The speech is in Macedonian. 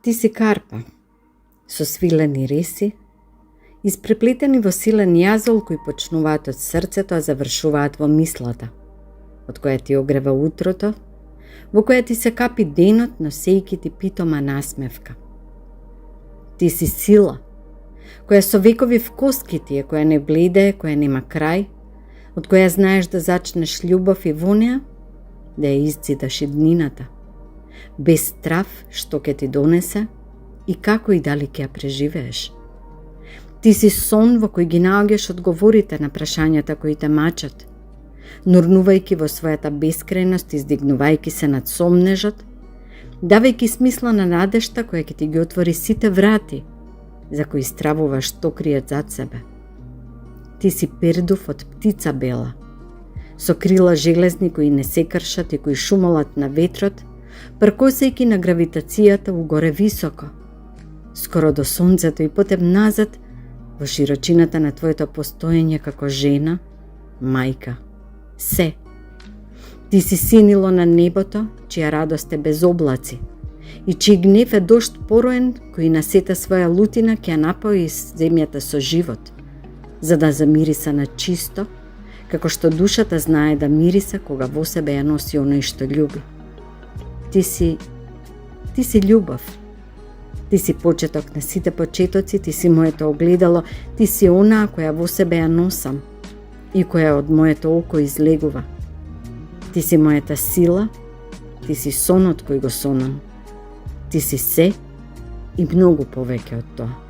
Ти си карпа, со свилени реси, испреплетени во силен јазол кои почнуваат од срцето, а завршуваат во мислата, од која ти огрева утрото, во која ти се капи денот, носејки ти питома насмевка. Ти си сила, која со векови вкоски ти е, која не бледе, која нема крај, од која знаеш да зачнеш љубов и во неа, да ја изциташ иднината, без страв што ќе ти донесе и како и дали ќе ја преживееш. Ти си сон во кој ги наоѓаш одговорите на прашањата кои те мачат, нурнувајќи во својата бескрајност, издигнувајќи се над сомнежот, давајќи смисла на надежта која ќе ти ги отвори сите врати, за кои стравуваш што криет зад себе. Ти си пердув од птица бела, со крила железни кои не се кршат и кои шумолат на ветрот, пркосејќи на гравитацијата угоре високо, скоро до сонцето и потем назад во широчината на твоето постоење како жена, мајка, се. Ти си синило на небото, чија радост е без облаци, и чиј гнев е дожд пороен кој на сета своја лутина ќе напои земјата со живот, за да замириса на чисто, како што душата знае да мириса кога во себе ја носи оној што љуби. Ти си љубов. Ти си почеток на сите почетоци, ти си моето огледало, ти си онаа која во себе ја носам и која од моето око излегува. Ти си мојата сила, ти си сонот кој го сонам. Ти си се и многу повеќе од тоа.